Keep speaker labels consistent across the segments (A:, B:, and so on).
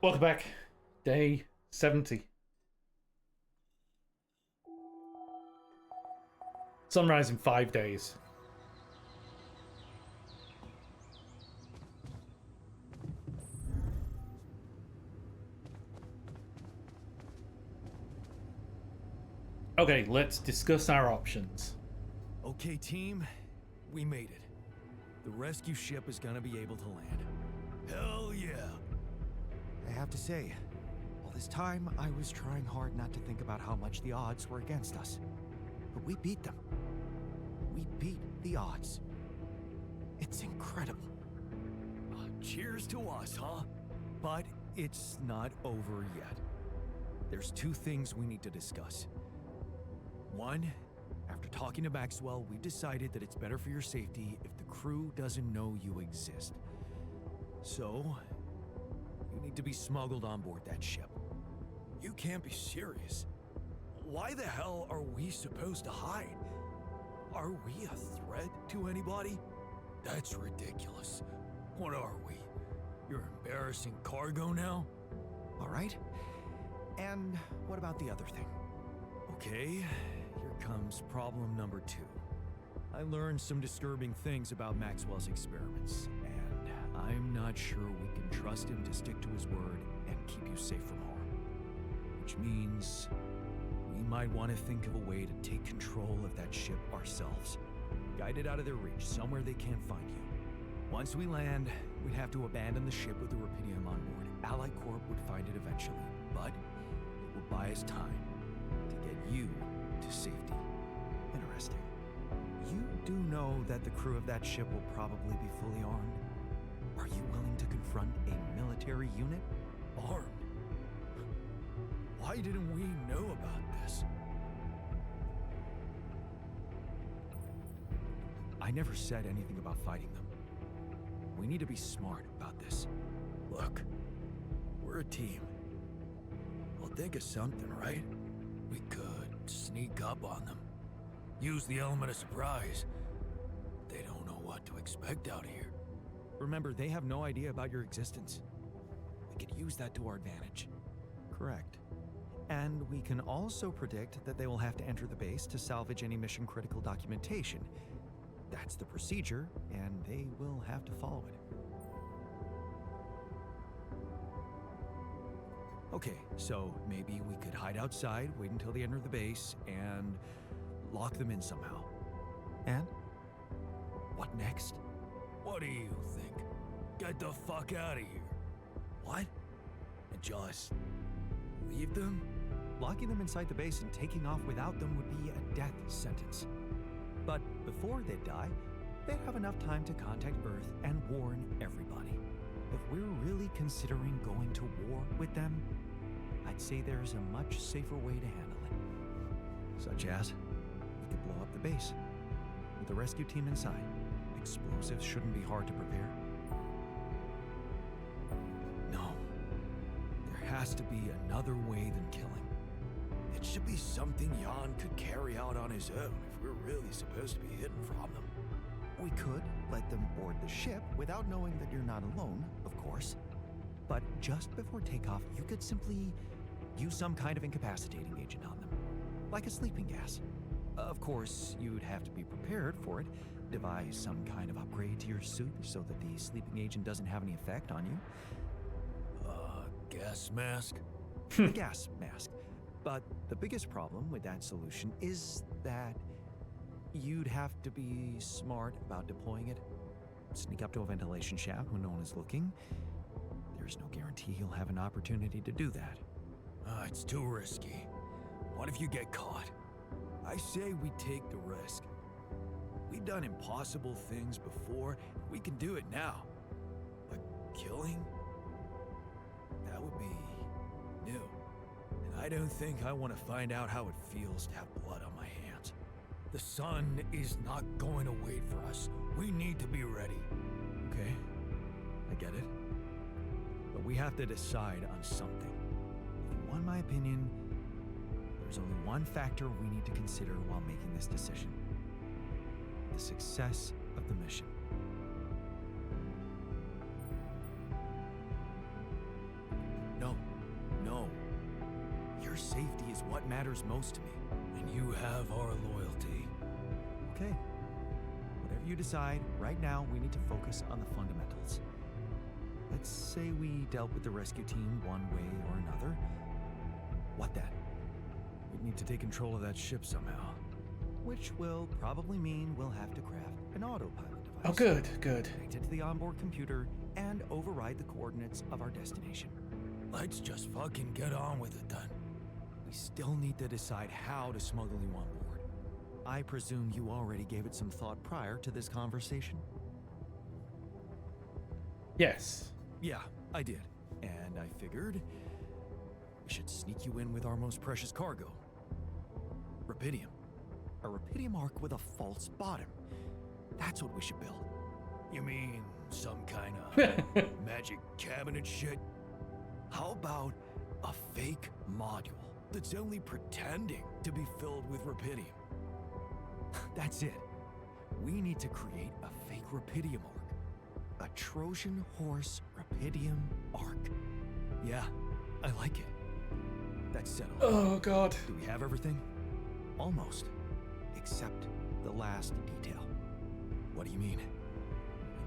A: Welcome back. Day 70. Sunrise in 5 days. Okay, let's discuss our options.
B: Okay, team, we made it. The rescue ship is gonna be able to land. Hell yeah!
C: I have to say, all this time I was trying hard not to think about how much the odds were against us. But we beat them. We beat the odds. It's incredible.
B: Cheers to us, huh? But it's not over yet. There's two things we need to discuss. One, after talking to Maxwell, we decided that it's better for your safety if the crew doesn't know you exist. So, you need to be smuggled on board that ship. You can't be serious. Why the hell are we supposed to hide? Are we a threat to anybody? That's ridiculous. What are we? Your embarrassing cargo now?
C: All right. And what about the other thing?
B: Okay, here comes problem number 2. I learned some disturbing things about Maxwell's experiments, and I'm not sure we can trust him to stick to his word and keep you safe from harm. Which means we might want to think of a way to take control of that ship ourselves. Guide it out of their reach, somewhere they can't find you. Once we land, we'd have to abandon the ship with the Rupidium on board. Ally Corp would find it eventually, but it would buy us time to get you to safety.
C: Interesting. You do know that the crew of that ship will probably be fully armed. Are you willing to confront a military unit?
B: Armed? Why didn't we know about this?
C: I never said anything about fighting them. We need to be smart about this.
B: Look, we're a team. We'll think of something, right? We could sneak up on them. Use the element of surprise. They don't know what to expect out here.
C: Remember, they have no idea about your existence. We could use that to our advantage. Correct. And we can also predict that they will have to enter the base to salvage any mission-critical documentation. That's the procedure, and they will have to follow it. Okay, so maybe we could hide outside, wait until they enter the base, and lock them in somehow. And? What next?
B: What do you think? Get the fuck out of here.
C: What?
B: And just leave them?
C: Locking them inside the base and taking off without them would be a death sentence. But before they die, they'd have enough time to contact Earth and warn everybody. If we're really considering going to war with them, I'd say there's a much safer way to handle it. Such as, we could blow up the base with the rescue team inside. Explosives shouldn't be hard to prepare.
B: No. There has to be another way than killing. It should be something Jan could carry out on his own if we're really supposed to be hidden from them.
C: We could let them board the ship without knowing that you're not alone, of course. But just before takeoff, you could simply use some kind of incapacitating agent on them, like a sleeping gas. Of course, you'd have to be prepared for it. Devise some kind of upgrade to your suit so that the sleeping agent doesn't have any effect on you.
B: Gas mask?
C: A gas mask. But the biggest problem with that solution is that you'd have to be smart about deploying it. Sneak up to a ventilation shaft when no one is looking. There's no guarantee you'll have an opportunity to do that.
B: It's too risky. What if you get caught? I say we take the risk. We've done impossible things before. We can do it now. But killing? That would be new. And I don't think I want to find out how it feels to have blood on my hands. The sun is not going to wait for us. We need to be ready.
C: Okay, I get it. But we have to decide on something. If you want my opinion, there's only one factor we need to consider while making this decision. The success of the mission.
B: Your safety is what matters most to me.
D: And you have our loyalty.
C: Okay. Whatever you decide, right now we need to focus on the fundamentals. Let's say we dealt with the rescue team one way or another. What then?
B: We need to take control of that ship somehow.
C: Which will probably mean we'll have to craft an autopilot device.
A: Oh, good, good.
C: Connect it to the onboard computer and override the coordinates of our destination.
D: Let's just fucking get on with it then.
B: We still need to decide how to smuggle you on board.
C: I presume you already gave it some thought prior to this conversation?
A: Yes.
B: Yeah, I did. And I figured we should sneak you in with our most precious cargo. Rapidium.
C: A Rapidium arc with a false bottom. That's what we should build.
D: You mean some kind of magic cabinet shit?
B: How about a fake module that's only pretending to be filled with Rapidium? That's it. We need to create a fake Rapidium arc.
C: A Trojan horse Rapidium arc.
B: Yeah, I like it. That's settled.
A: Oh, God.
B: Do we have everything?
C: Almost. Except the last detail.
B: What do you mean?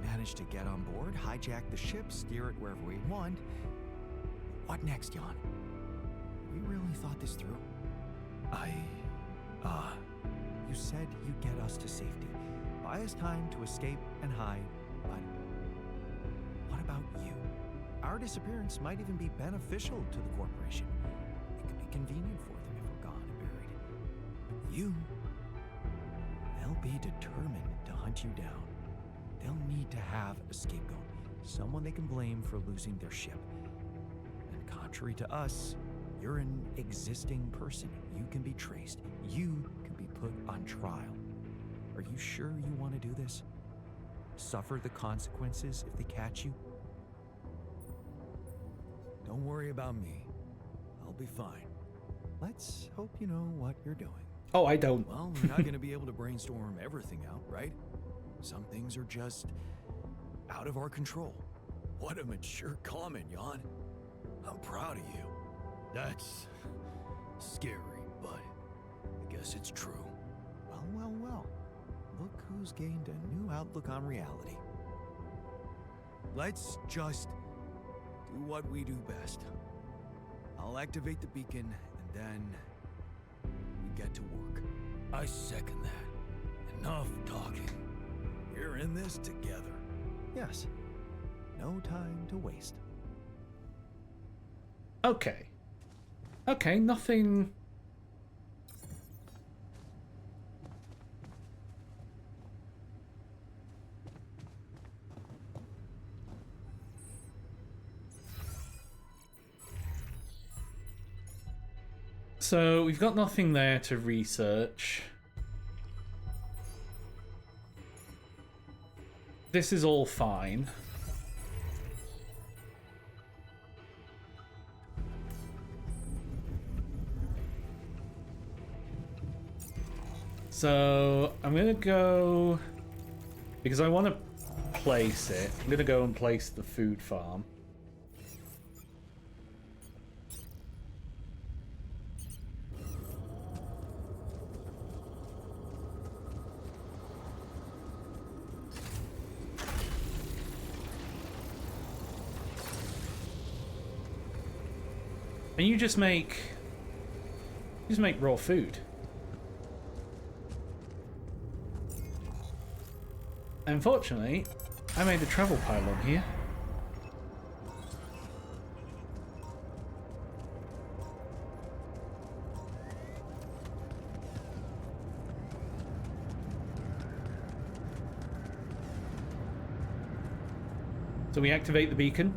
C: We managed to get on board, hijack the ship, steer it wherever we want. What next, Jan? We really thought this through. You said you'd get us to safety. Buy us time to escape and hide, but what about you? Our disappearance might even be beneficial to the corporation. It could be convenient for them if we're gone and buried. But you, they'll be determined to hunt you down. They'll need to have a scapegoat, someone they can blame for losing their ship. And contrary to us, you're an existing person. You can be traced. You can be put on trial. Are you sure you want to do this? Suffer the consequences if they catch you?
B: Don't worry about me. I'll be fine.
C: Let's hope you know what you're doing.
A: Oh, I don't.
B: Well, we're not going to be able to brainstorm everything out, right? Some things are just out of our control. What a mature comment, Jan. I'm proud of you. That's scary, but I guess it's true.
C: Well, well, well. Look who's gained a new outlook on reality.
B: Let's just do what we do best. I'll activate the beacon, and then we get to work.
D: I second that. Enough talking.
B: We're in this together.
C: Yes. No time to waste.
A: Okay. Okay, nothing... So, we've got nothing there to research. This is all fine. So, I'm going to go... Because I want to place it, I'm going to go and place the food farm. And you just make raw food. Unfortunately, I made a travel pylon here. So we activate the beacon.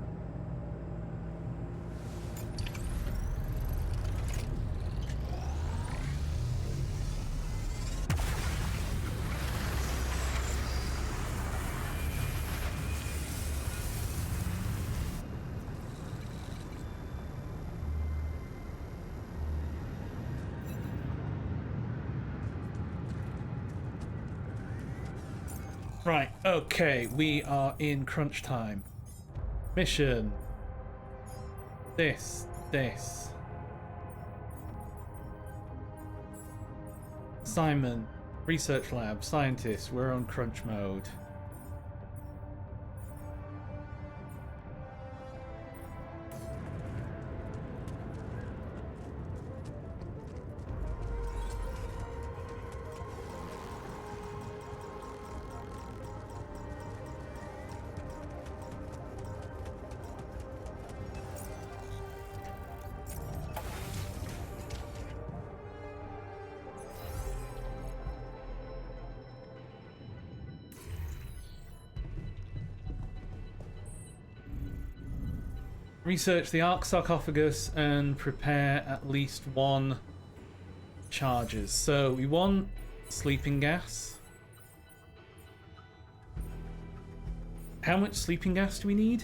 A: Right, okay, we are in crunch time. Mission. This. Simon, research lab, scientist, we're on crunch mode. Research the Ark sarcophagus and prepare at least 1 charges. So we want sleeping gas. How much sleeping gas do we need?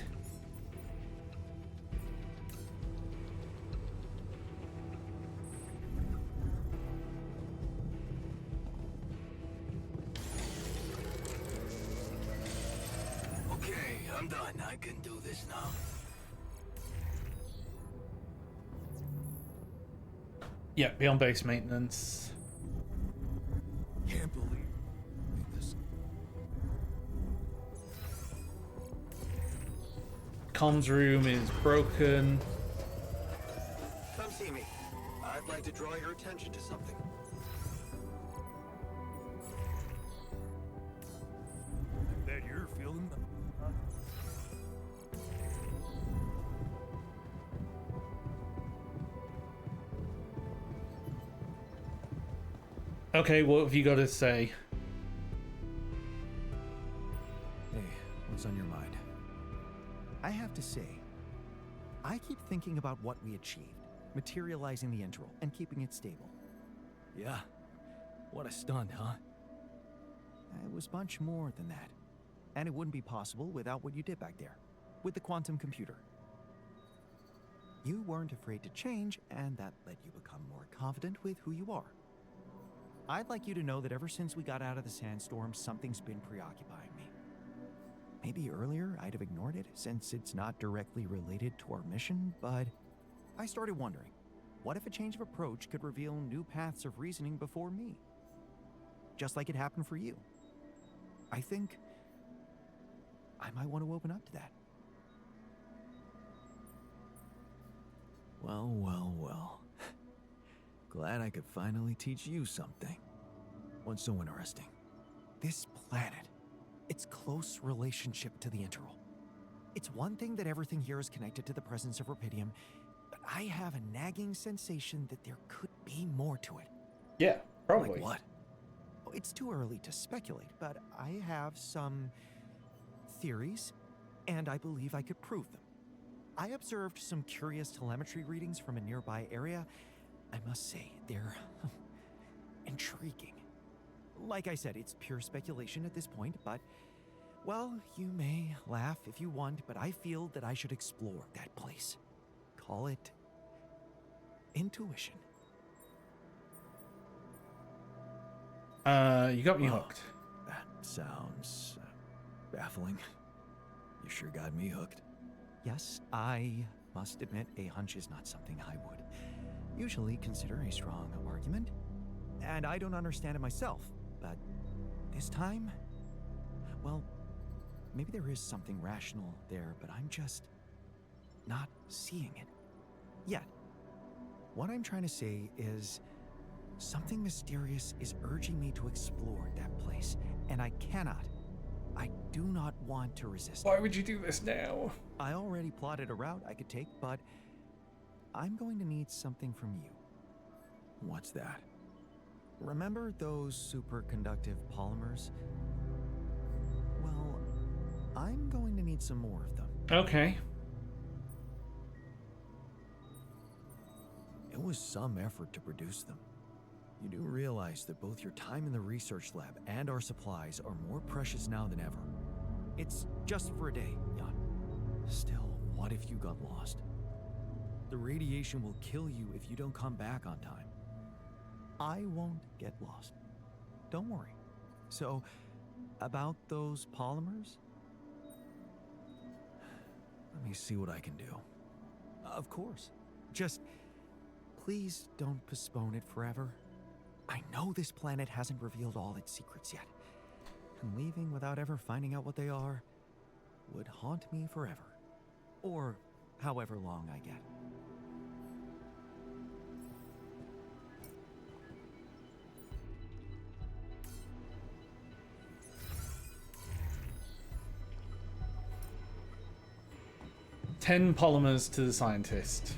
D: Okay, I'm done. I can do this now.
A: Yeah, be on base maintenance.
D: Can't believe this.
A: Comms room is broken.
D: Come see me. I'd like to draw your attention to something. I bet you're feeling the...
A: Okay, what have you got to say?
C: Hey, what's on your mind? I have to say, I keep thinking about what we achieved, materializing the intro and keeping it stable.
B: Yeah. What a stunt, huh?
C: It was much more than that. And it wouldn't be possible without what you did back there, with the quantum computer. You weren't afraid to change, and that let you become more confident with who you are. I'd like you to know that ever since we got out of the sandstorm, something's been preoccupying me. Maybe earlier I'd have ignored it, since it's not directly related to our mission, but I started wondering, what if a change of approach could reveal new paths of reasoning before me? Just like it happened for you. I think I might want to open up to that.
B: Well, well, well. Glad I could finally teach you something. What's so interesting?
C: This planet, its close relationship to the interval. It's one thing that everything here is connected to the presence of rubidium, but I have a nagging sensation that there could be more to it.
A: Yeah, probably.
B: Like what?
C: Oh, it's too early to speculate, but I have some theories, and I believe I could prove them. I observed some curious telemetry readings from a nearby area. I must say, they're intriguing. Like I said, it's pure speculation at this point, but, well, you may laugh if you want, but I feel that I should explore that place. Call it intuition.
A: You got me hooked.
B: That sounds baffling. You sure got me hooked.
C: Yes, I must admit a hunch is not something I would usually consider a strong argument. And I don't understand it myself, but this time, well, maybe there is something rational there, but I'm just not seeing it yet. What I'm trying to say is something mysterious is urging me to explore that place, and I do not want to resist it.
A: Why would you do this now?
C: I already plotted a route I could take, but I'm going to need something from you.
B: What's that?
C: Remember those superconductive polymers? Well, I'm going to need some more of them.
A: Okay.
B: It was some effort to produce them. You do realize that both your time in the research lab and our supplies are more precious now than ever.
C: It's just for a day, Jan.
B: Still, what if you got lost? The radiation will kill you if you don't come back on time.
C: I won't get lost. Don't worry. So, about those polymers?
B: Let me see what I can do.
C: Of course. Just, please don't postpone it forever. I know this planet hasn't revealed all its secrets yet, and leaving without ever finding out what they are would haunt me forever. Or however long I get.
A: Ten polymers to the scientist.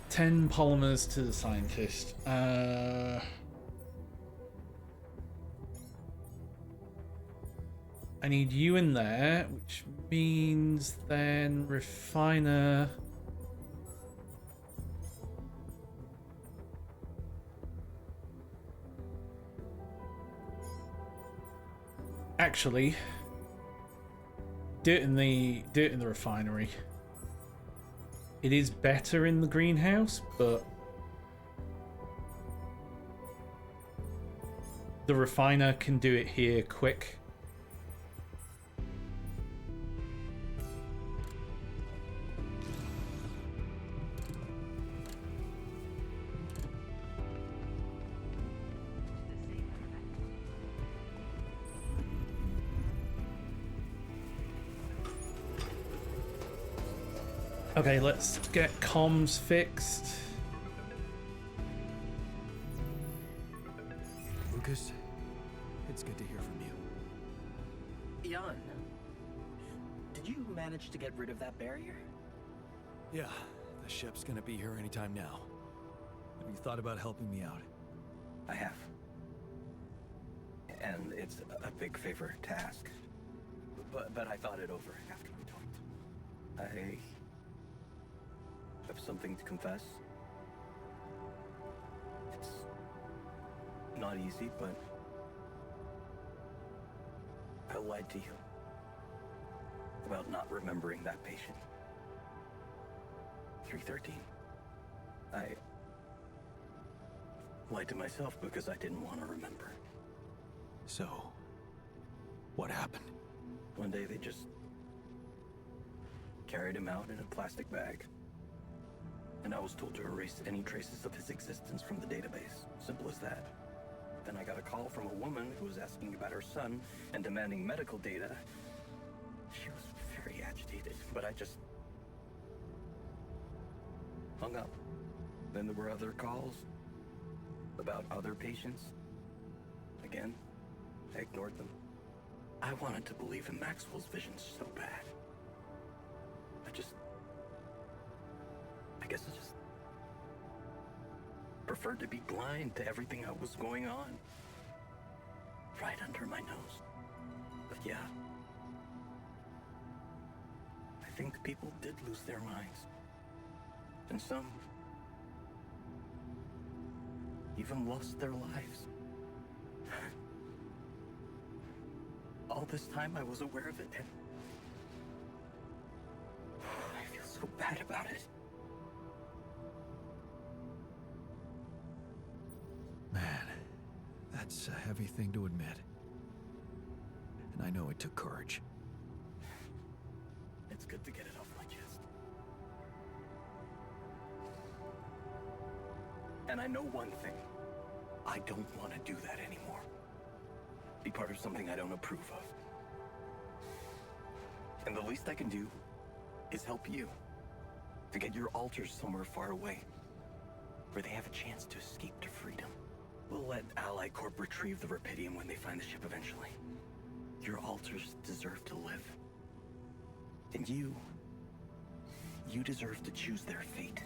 A: Ten polymers to the scientist. I need you in there, which means then refiner. Actually, do it in the refinery. It is better in the greenhouse, but the refiner can do it here quick. Okay, let's get comms fixed.
B: Lucas, it's good to hear from you.
E: Jan, did you manage to get rid of that barrier?
B: Yeah, the ship's gonna be here anytime now. Have you thought about helping me out?
E: I have. And it's a big favor to ask. But I thought it over after we talked. I have something to confess. It's not easy, but I lied to you about not remembering that patient. 313. I lied to myself because I didn't want to remember.
B: So, what happened?
E: One day they just carried him out in a plastic bag. And I was told to erase any traces of his existence from the database. Simple as that. Then I got a call from a woman who was asking about her son and demanding medical data. She was very agitated, but I just hung up. Then there were other calls about other patients. Again, I ignored them. I wanted to believe in Maxwell's visions so bad. I guess I just preferred to be blind to everything that was going on. Right under my nose. But yeah, I think people did lose their minds. And some even lost their lives. All this time I was aware of it, and I feel so bad about it.
B: Man, that's a heavy thing to admit. And I know it took courage.
E: It's good to get it off my chest. And I know one thing. I don't want to do that anymore. Be part of something I don't approve of. And the least I can do is help you to get your alters somewhere far away, where they have a chance to escape to freedom. We'll let Ally Corp retrieve the Rapidium when they find the ship eventually. Your alters deserve to live. And you deserve to choose their fate.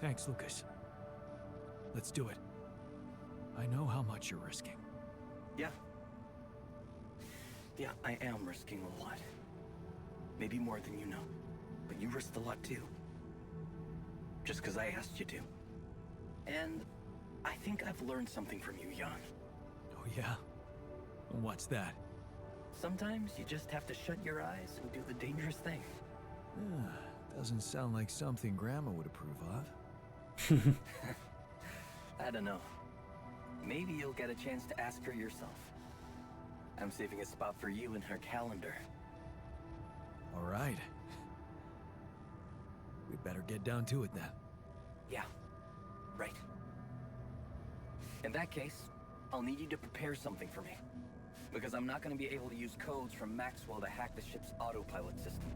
B: Thanks, Lucas. Let's do it. I know how much you're risking.
E: Yeah, I am risking a lot. Maybe more than you know. But you risked a lot too. Just because I asked you to. And I think I've learned something from you, Jan.
B: Oh yeah? What's that?
E: Sometimes you just have to shut your eyes and do the dangerous thing.
B: Doesn't sound like something Grandma would approve of.
E: I don't know. Maybe you'll get a chance to ask her yourself. I'm saving a spot for you in her calendar.
B: All right. We'd better get down to it then.
E: Yeah, right. In that case, I'll need you to prepare something for me. Because I'm not going to be able to use codes from Maxwell to hack the ship's autopilot system.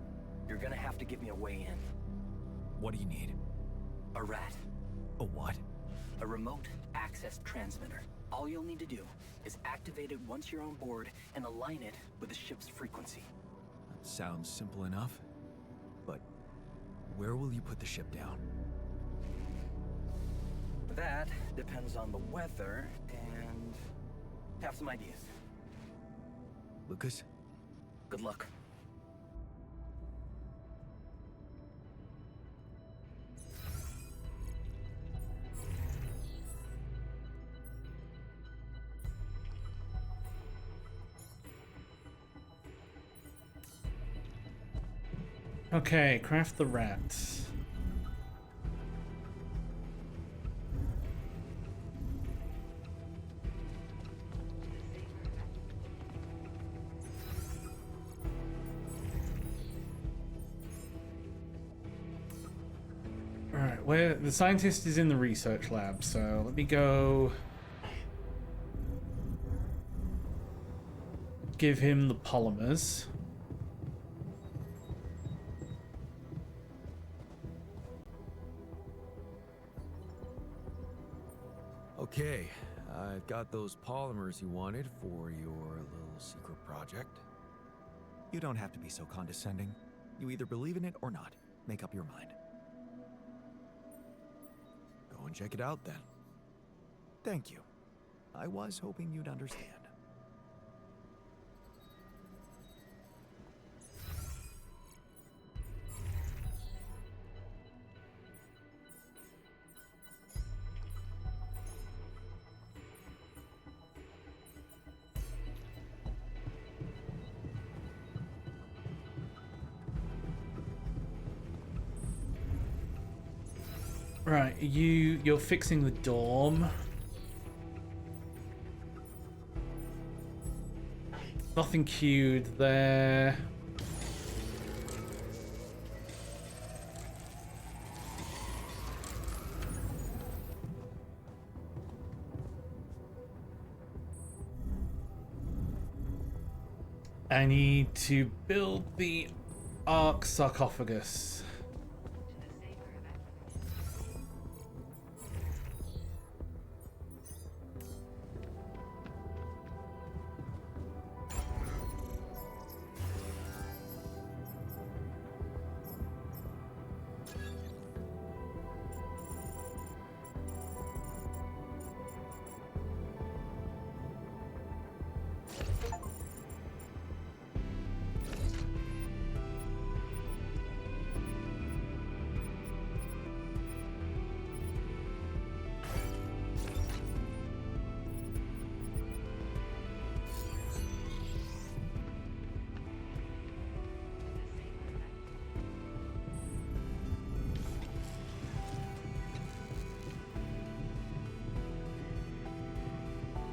E: You're gonna have to give me a way in.
B: What do you need?
E: A rat.
B: A what?
E: A remote access transmitter. All you'll need to do is activate it once you're on board and align it with the ship's frequency.
B: That sounds simple enough. But where will you put the ship down?
E: That depends on the weather and have some ideas.
B: Lucas?
E: Good luck.
A: Okay, craft the rat. Alright, where the scientist is in the research lab, so let me go give him the polymers.
B: Okay, I've got those polymers you wanted for your little secret project.
C: You don't have to be so condescending. You either believe in it or not. Make up your mind.
B: Go and check it out then.
C: Thank you. I was hoping you'd understand.
A: Right, you're fixing the dorm. Nothing queued there. I need to build the Ark sarcophagus.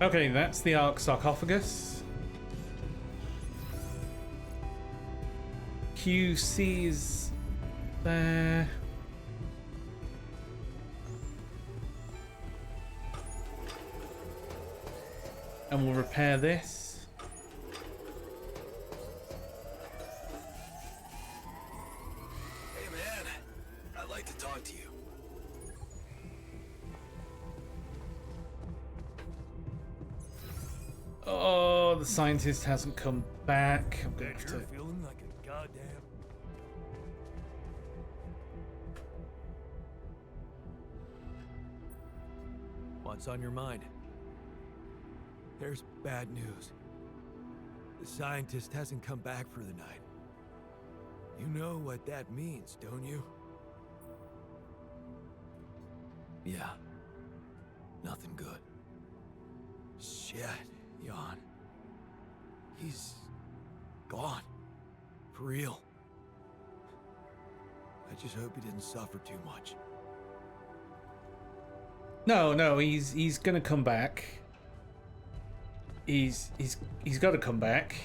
A: Okay, that's the Ark sarcophagus. QC's there. And we'll repair this.
D: Hey man, I'd like to talk to you.
A: Oh, the scientist hasn't come back. I'm going to have
D: You're
A: to...
D: feeling like a goddamn.
B: What's on your mind?
D: There's bad news. The scientist hasn't come back for the night. You know what that means, don't you?
B: Yeah. Nothing good.
D: Shit, Jan. He's
B: Gone. For real. I just hope he didn't suffer too much.
A: No, he's gonna come back. He's got to come back.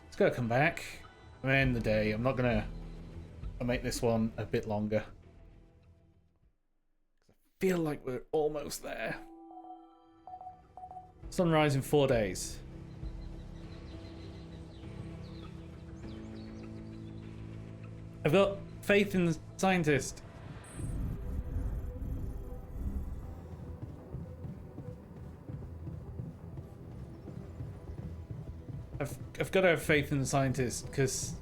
A: He's got to come back. I'm gonna end the day. I'm not gonna. I'll make this one a bit longer. I feel like we're almost there. Sunrise in 4 days. I've got faith in the scientist. I've got to have faith in the scientist because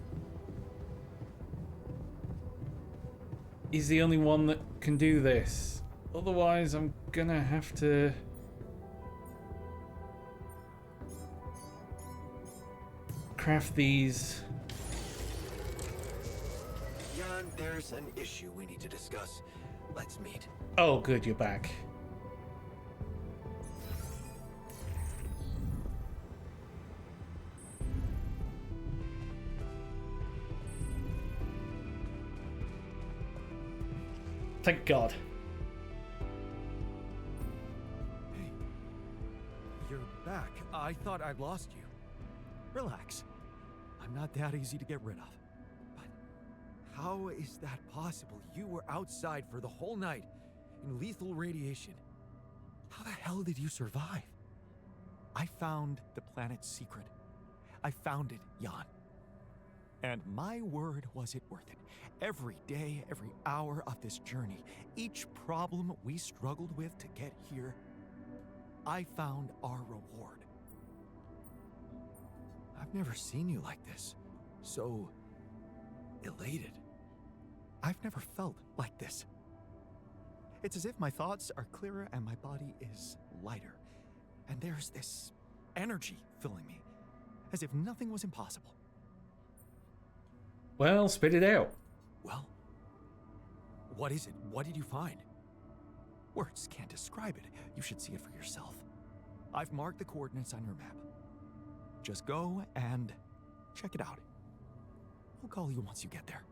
A: he's the only one that can do this. Otherwise, I'm gonna have to. Craft these.
C: Jan, there's an issue we need to discuss. Let's meet.
A: Oh, good, you're back. Thank God.
B: Hey. You're back. I thought I'd lost you. Relax. I'm not that easy to get rid of. But how is that possible? You were outside for the whole night in lethal radiation. How the hell did you survive? I found the planet's secret. I found it, Jan. And my word, was it worth it. Every day, every hour of this journey, each problem we struggled with to get here, I found our reward. I've never seen you like this. So elated. I've never felt like this. It's as if my thoughts are clearer and my body is lighter. And there's this energy filling me, as if nothing was impossible.
A: Well, spit it out.
B: Well, what is it? What did you find? Words can't describe it. You should see it for yourself. I've marked the coordinates on your map. Just go and check it out. I'll call you once you get there.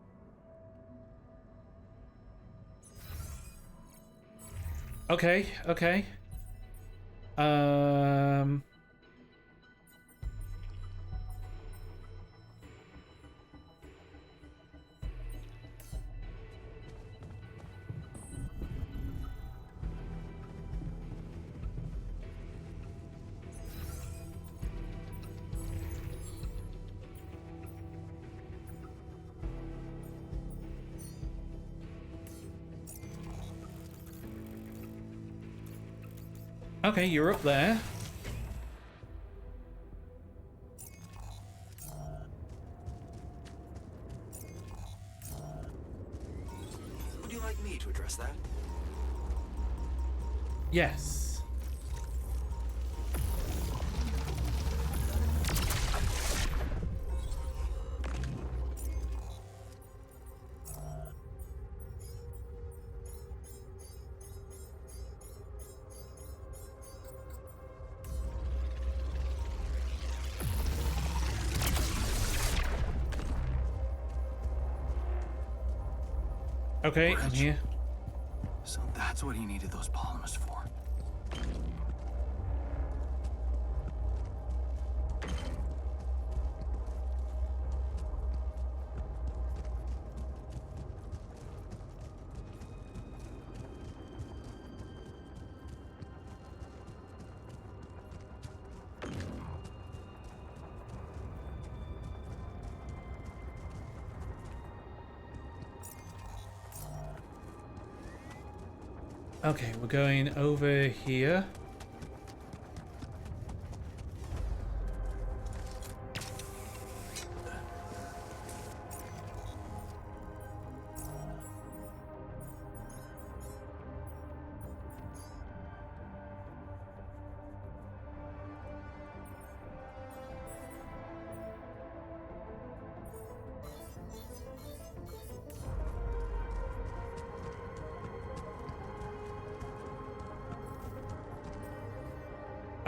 A: Okay, okay. Okay, you're up there.
C: Would you like me to address that?
A: Yes. Okay, I'm here.
C: So that's what he needed those polymers for.
A: Okay, we're going over here.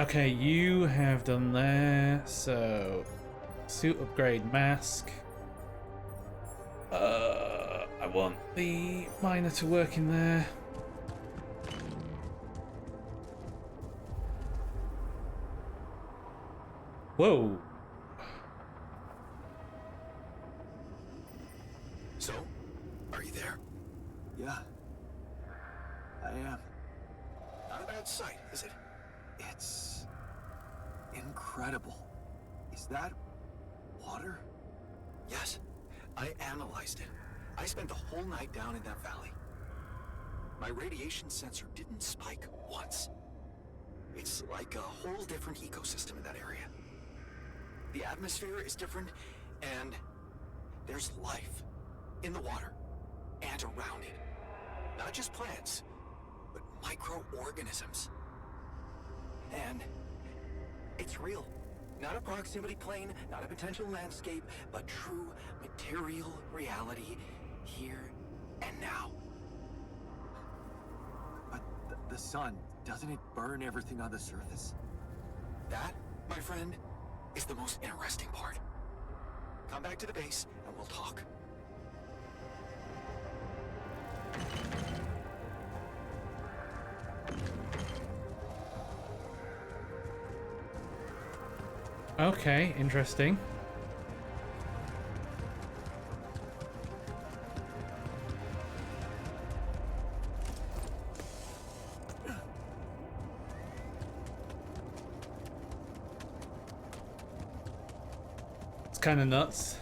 A: Okay, you have done there. So, suit upgrade, mask. I want the miner to work in there. Whoa.
B: So, are you there?
C: Yeah, I am.
B: Not a bad sight, is it?
C: It's incredible. Is that water?
B: Yes. I analyzed it. I spent the whole night down in that valley. My radiation sensor didn't spike once. It's like a whole different ecosystem in that area. The atmosphere is different, and there's life in the water and around it. Not just plants, but microorganisms. And it's real. Not a proximity plane, not a potential landscape, but true material reality here and now.
C: But the sun, doesn't it burn everything on the surface?
B: That, my friend, is the most interesting part. Come back to the base and we'll talk.
A: Okay, interesting. It's kind of nuts.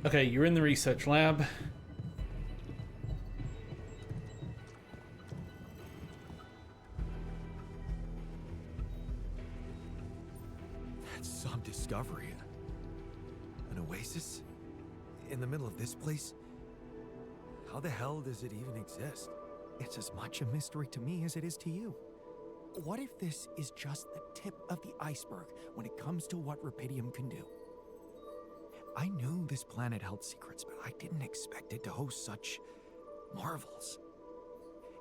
A: Okay, you're in the research lab.
C: That's some discovery. An oasis? In the middle of this place? How the hell does it even exist? It's as much a mystery to me as it is to you. What if this is just the tip of the iceberg when it comes to what Rapidium can do? I knew this planet held secrets, but I didn't expect it to host such marvels.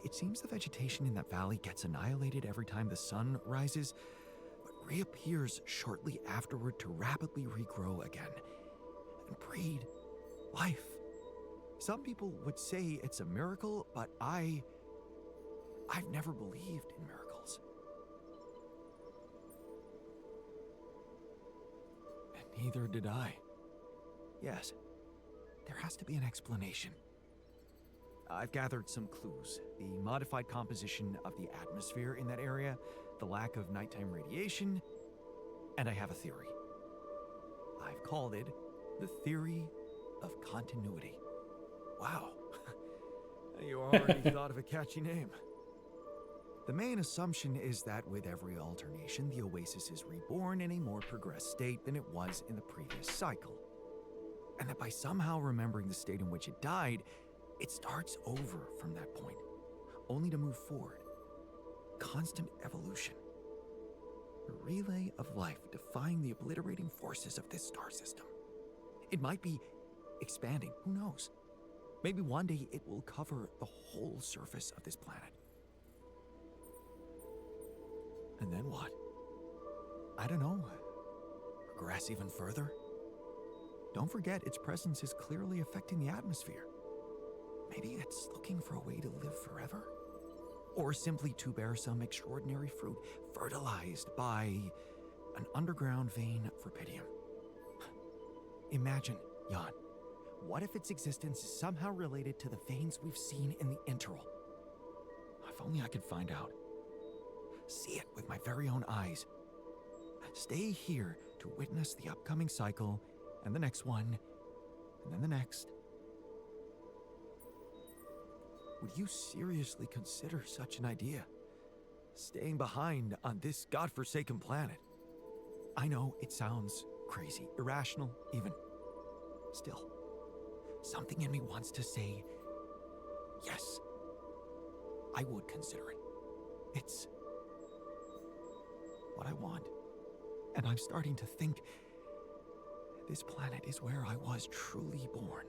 C: It seems the vegetation in that valley gets annihilated every time the sun rises, but reappears shortly afterward to rapidly regrow again and breed life. Some people would say it's a miracle, but I've never believed in miracles. And neither did I. Yes, there has to be an explanation. I've gathered some clues. The modified composition of the atmosphere in that area, the lack of nighttime radiation, and I have a theory. I've called it the theory of continuity. Wow. You already thought of a catchy name. The main assumption is that with every alternation, the oasis is reborn in a more progressed state than it was in the previous cycle. And that by somehow remembering the state in which it died, it starts over from that point, only to move forward. Constant evolution. A relay of life defying the obliterating forces of this star system. It might be expanding, who knows? Maybe one day it will cover the whole surface of this planet. And then what? I don't know. Progress even further? Don't forget, its presence is clearly affecting the atmosphere. Maybe it's looking for a way to live forever? Or simply to bear some extraordinary fruit, fertilized by an underground vein of Rapidium. Imagine, Jan, what if its existence is somehow related to the veins we've seen in the interval? If only I could find out. See it with my very own eyes. Stay here to witness the upcoming cycle, and the next one, and then the next. Would you seriously consider such an idea? staying behind on this godforsaken planet. I know it sounds crazy, irrational even. Still, something in me wants to say, yes, I would consider it. It's what I want. And I'm starting to think this planet is where I was truly born.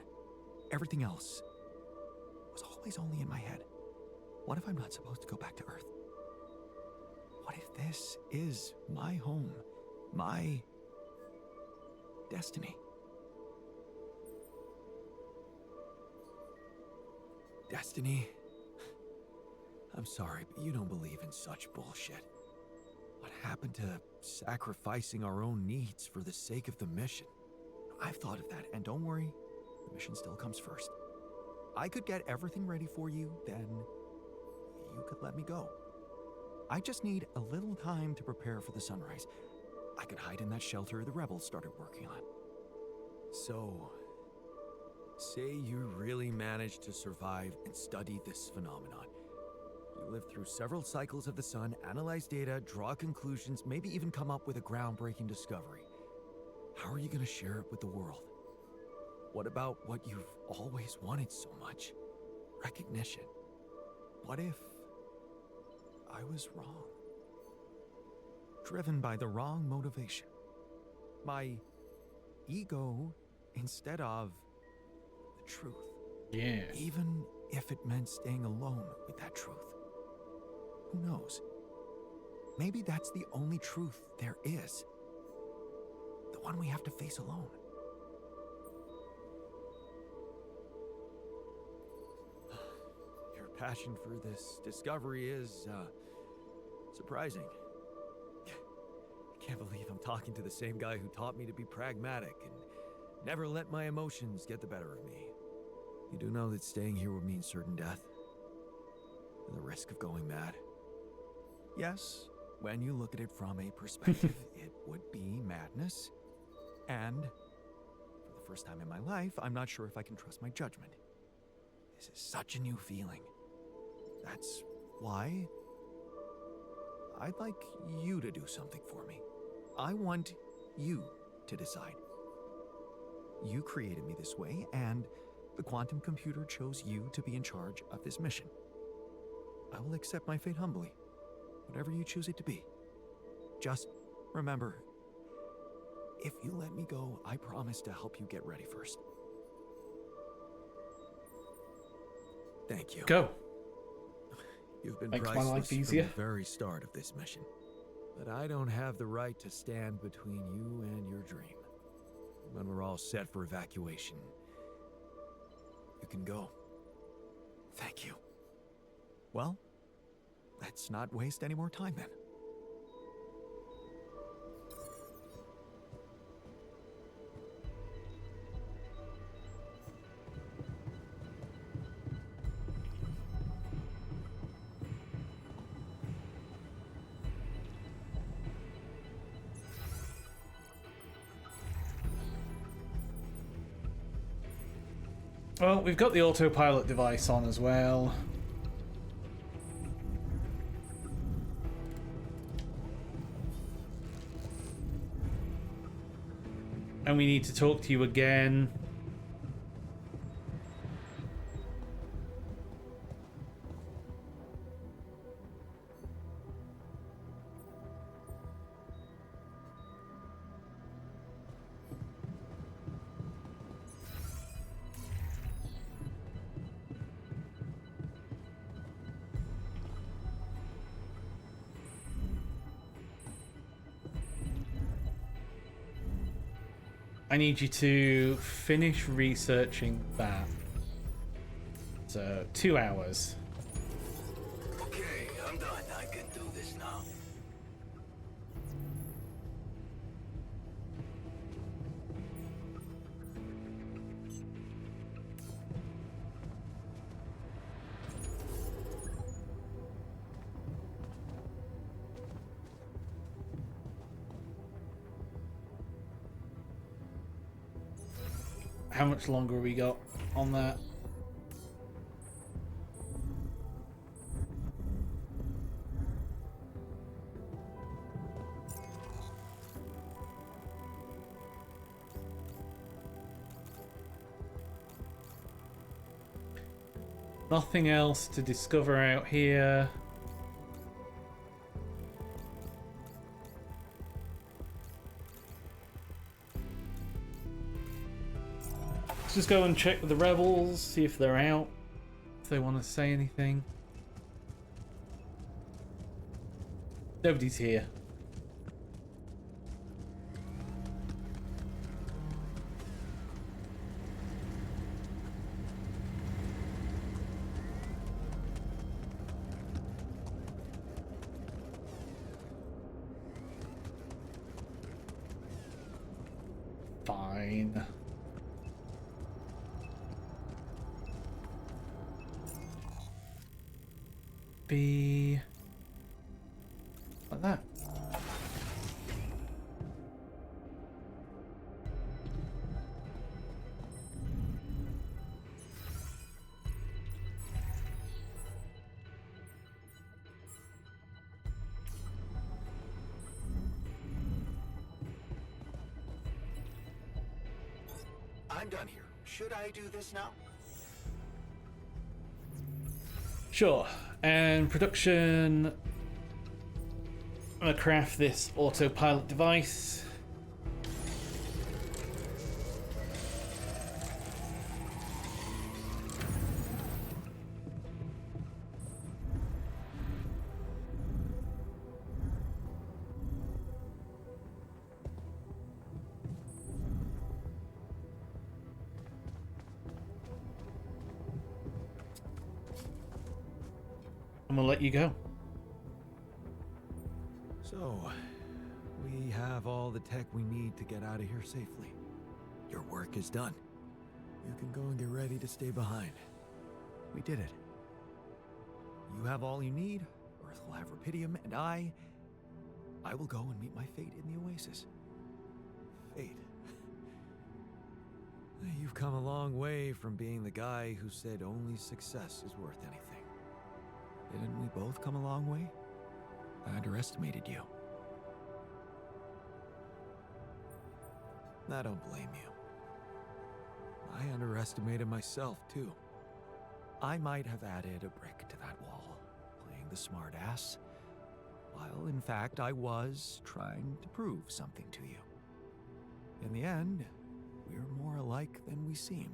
C: Everything else was always only in my head. What if I'm not supposed to go back to Earth? What if this is my home, my destiny? Destiny? I'm sorry, but you don't believe in such bullshit. What happened to sacrificing our own needs for the sake of the mission? I've thought of that, and don't worry, the mission still comes first. I could get everything ready for you, then you could let me go. I just need a little time to prepare for the sunrise. I could hide in that shelter the rebels started working on.
B: So, say you really managed to survive and study this phenomenon. You lived through several cycles of the sun, analyze data, draw conclusions, maybe even come up with a groundbreaking discovery. How are you going to share it with the world? What about what you've always wanted so much? Recognition. What if I was wrong?
C: Driven by the wrong motivation. My ego instead of the truth.
A: Yeah.
C: Even if it meant staying alone with that truth. Who knows? Maybe that's the only truth there is. The one we have to face alone.
B: Your passion for this discovery is, surprising. I can't believe I'm talking to the same guy who taught me to be pragmatic and never let my emotions get the better of me. You do know that staying here would mean certain death? And the risk of going mad?
C: Yes, when you look at it from a perspective, it would be madness. And for the first time in my life, I'm not sure if I can trust my judgment. This is such a new feeling. That's why I'd like you to do something for me. I want you to decide. You created me this way, and the quantum computer chose you to be in charge of this mission. I will accept my fate humbly, whatever you choose it to be. Just remember, if you let me go, I promise to help you get ready first.
B: Thank you.
A: Go.
B: You've been
A: Makes my
B: priceless
A: life
B: from
A: easier.
B: the very start of this mission. But I don't have the right to stand between you and your dream. When we're all set for evacuation, you can go.
C: Thank you. Well, let's not waste any more time then.
A: Well, we've got the autopilot device on as well. And we need to talk to you again. I need you to finish researching that. So, 2 hours.
E: Okay, I'm done. I can do this now.
A: How much longer we got on that? Nothing else to discover out here. Let's just go and check with the rebels, see if they're out, if they want to say anything. Nobody's here. Fine. Be like that.
F: I'm done here. Should I do this now?
A: Sure. And production. I'm gonna craft this autopilot device. I'm gonna let you go.
C: So, we have all the tech we need to get out of here safely.
B: Your work is done. You can go and get ready to stay behind.
C: We did it. You have all you need, Earth will have Rapidium, and I will go and meet my fate in the Oasis. Fate. You've come a long way from being the guy who said only success is worth anything. Didn't we both come a long way? I underestimated you. I don't blame you. I underestimated myself, too. I might have added a brick to that wall, playing the smart ass, while in fact I was trying to prove something to you. In the end, we're more alike than we seem.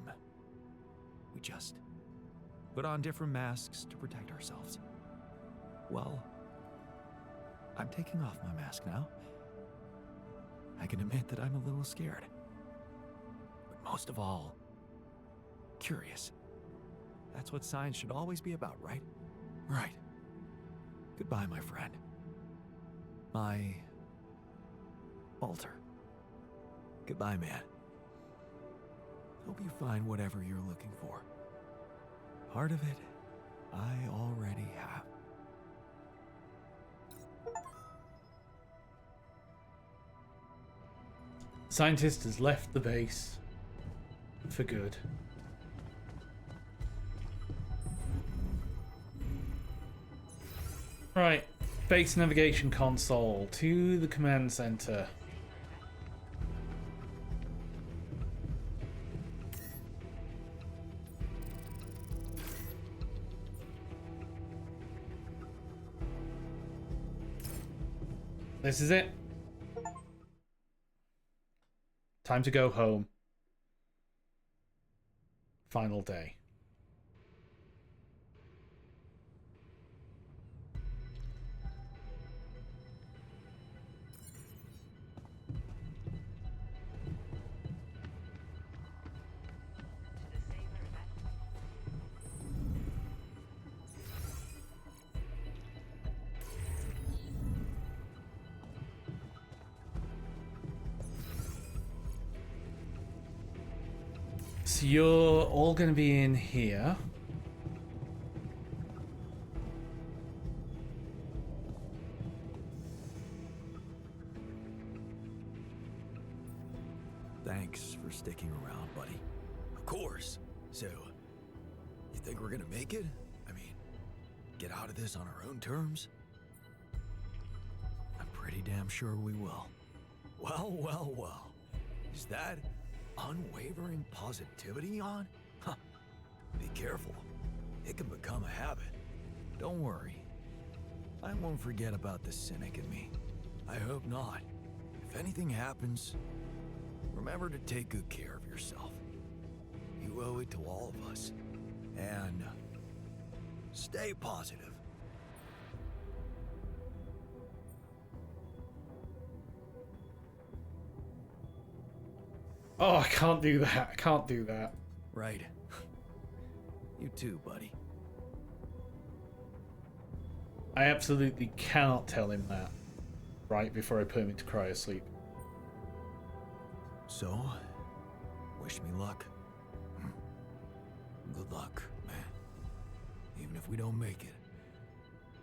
C: We just put on different masks to protect ourselves. Well, I'm taking off my mask now. I can admit that I'm a little scared. But most of all, curious. That's what science should always be about, right? Right. Goodbye, my friend. My altar. Goodbye, man. Hope you find whatever you're looking for. Part of it, I already have.
A: Scientist has left the base for good. Right, base navigation console to the command center. This is it. Time to go home. Final day. So you're all going to be in here.
B: Thanks for sticking around, buddy.
D: Of course. So, you think we're gonna make it? I mean, get out of this on our own terms?
B: I'm pretty damn sure we will.
D: Well, well, well. Is that unwavering positivity on? Huh. Be careful.
B: it can become a habit. Don't worry. I won't forget about the cynic in me. I hope not. If anything happens, remember to take good care of yourself. You owe it to all of us. And stay positive.
A: Oh, I can't do that. I can't do that.
B: Right. You too, buddy.
A: I absolutely cannot tell him that right before I put him into cryosleep.
B: So, wish me luck. Good luck, man. Even if we don't make it,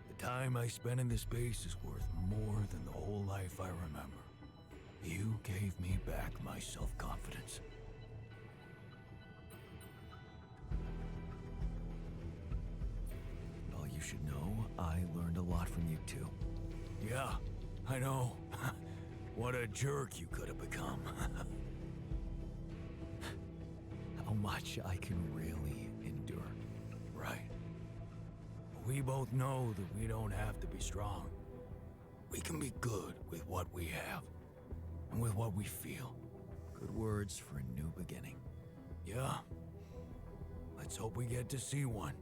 B: the time I spent in this base is worth more than the whole life I remember. You gave me back my self-confidence. Well, you should know I learned a lot from you too. Yeah, I know. What a jerk you could have become. How much I can really endure, right? We both know that we don't have to be strong. We can be good with what we have, and with what we feel. Good words for a new beginning. Yeah. Let's hope we get to see one.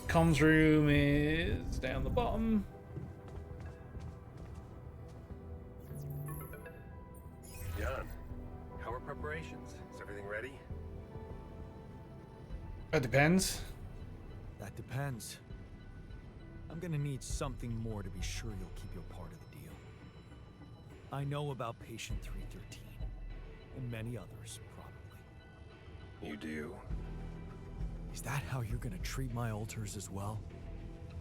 A: Comms room is down the bottom.
G: John, how are preparations? Is everything ready?
A: It depends.
C: That depends. I'm gonna need something more to be sure you'll keep your part of the deal. I know about Patient 313, and many others, probably.
G: You do.
C: Is that how you're gonna treat my alters as well?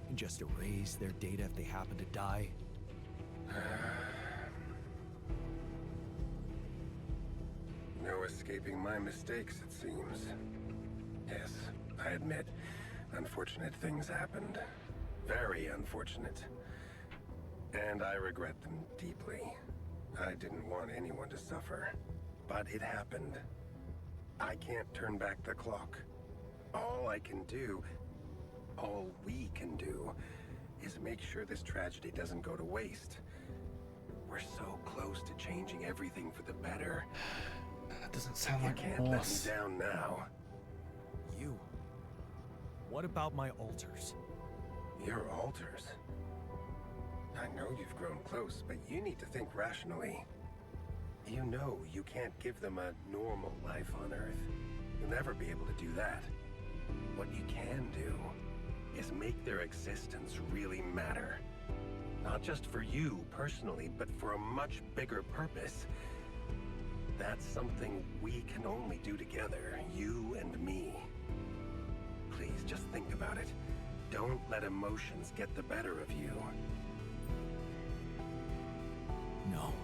C: And just erase their data if they happen to die?
G: No escaping my mistakes, it seems. Yes, I admit, unfortunate things happened. Very unfortunate. And I regret them deeply. I didn't want anyone to suffer. But it happened. I can't turn back the clock. All I can do, all we can do, is make sure this tragedy doesn't go to waste. We're so close to changing everything for the better.
A: That doesn't sound
G: You
A: like
G: can't let
A: remorse.
G: me down now.
C: You. What about my alters?
G: Your alters. I know you've grown close, but you need to think rationally. You know you can't give them a normal life on Earth. You'll never be able to do that. What you can do is make their existence really matter. Not just for you personally, but for a much bigger purpose. That's something we can only do together, you and me. Please, just think about it. Don't let emotions get the better of you.
C: No.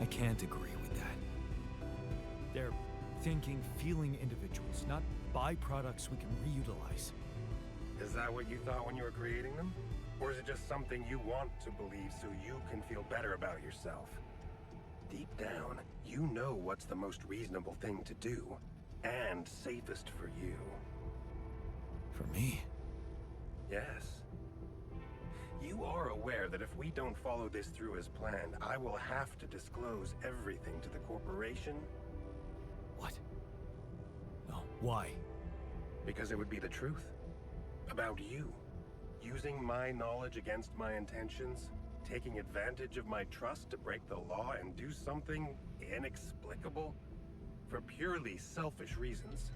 C: I can't agree with that. They're thinking, feeling individuals, not byproducts we can reutilize.
G: Is that what you thought when you were creating them? Or is it just something you want to believe so you can feel better about yourself? Deep down, you know what's the most reasonable thing to do, and safest for you.
B: For me?
G: Yes. You are aware that if we don't follow this through as planned, I will have to disclose everything to the corporation?
C: What? No. Why?
G: Because it would be the truth. About you. Using my knowledge against my intentions, taking advantage of my trust to break the law and do something inexplicable for purely selfish reasons.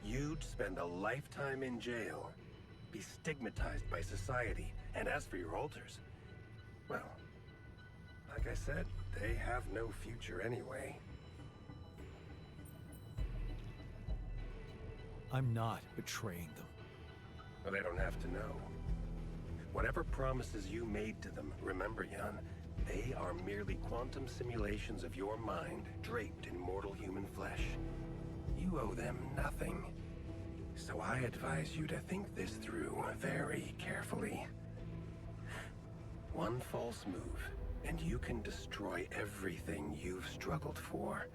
G: You'd spend a lifetime in jail, be stigmatized by society, and as for your alters, well, like I said, they have no future anyway.
C: I'm not betraying them.
G: But they don't have to know. Whatever promises you made to them, remember, Jan, they are merely quantum simulations of your mind, draped in mortal human flesh. You owe them nothing. So I advise you to think this through very carefully. One false move, and you can destroy everything you've struggled for.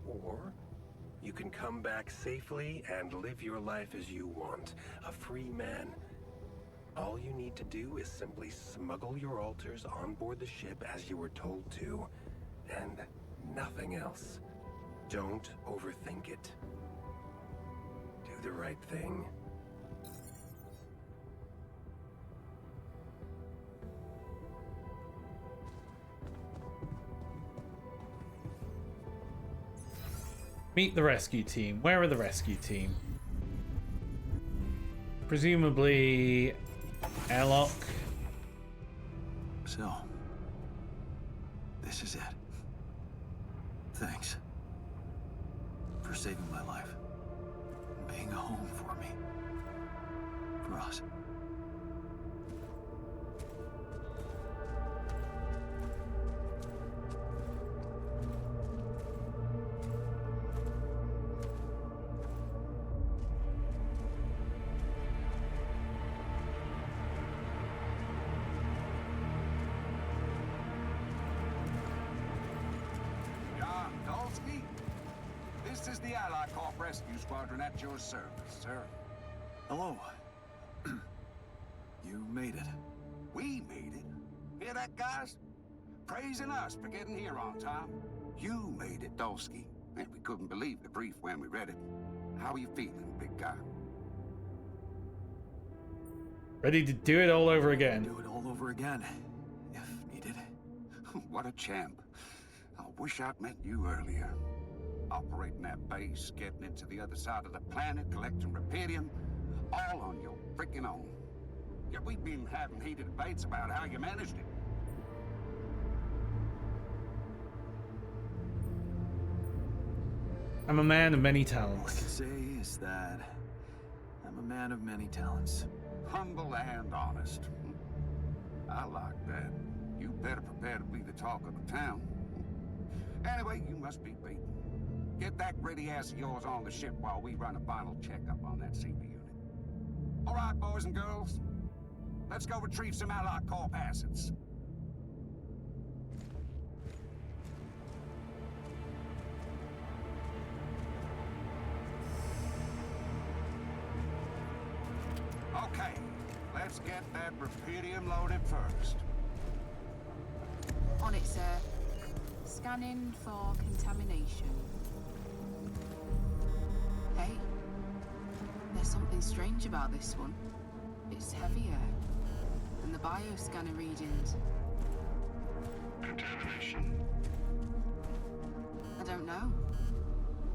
G: Or you can come back safely and live your life as you want, a free man. All you need to do is simply smuggle your altars on board the ship as you were told to, and nothing else. Don't overthink it. Do the right thing.
A: Meet the rescue team. Where are the rescue team? Presumably airlock.
C: So, this is it. Thanks for saving my life. Being a home for me. For us.
H: This is the Ally Corp Rescue Squadron at your service, sir.
C: Hello. You made it.
H: We made it. Hear that, guys? Praising us for getting here on time. You made it, Dolsky. And we couldn't believe the brief when we read it. How are you feeling, big guy?
A: Ready to do it all over again.
C: Do it all over again, if needed.
H: What a champ. I wish I'd met you earlier. Operating that base, getting it to the other side of the planet, collecting Repedium, all on your freaking own. Yet we've been having heated debates about how you managed it.
A: I'm a man of many
C: All I can
A: talents.
C: say is that I'm a man of many talents.
H: Humble and honest. I like that. You better prepare to be the talk of the town. Anyway, you must be beaten. Get that gritty ass of yours on the ship while we run a final checkup on that CB unit. All right, boys and girls. Let's go retrieve some Allied Corp assets. Okay, let's get that Repedium loaded first.
I: On it, sir. Scanning for contamination. Hey, there's something strange about this one. It's heavier. And the bioscanner readings.
H: Contamination.
I: I don't know.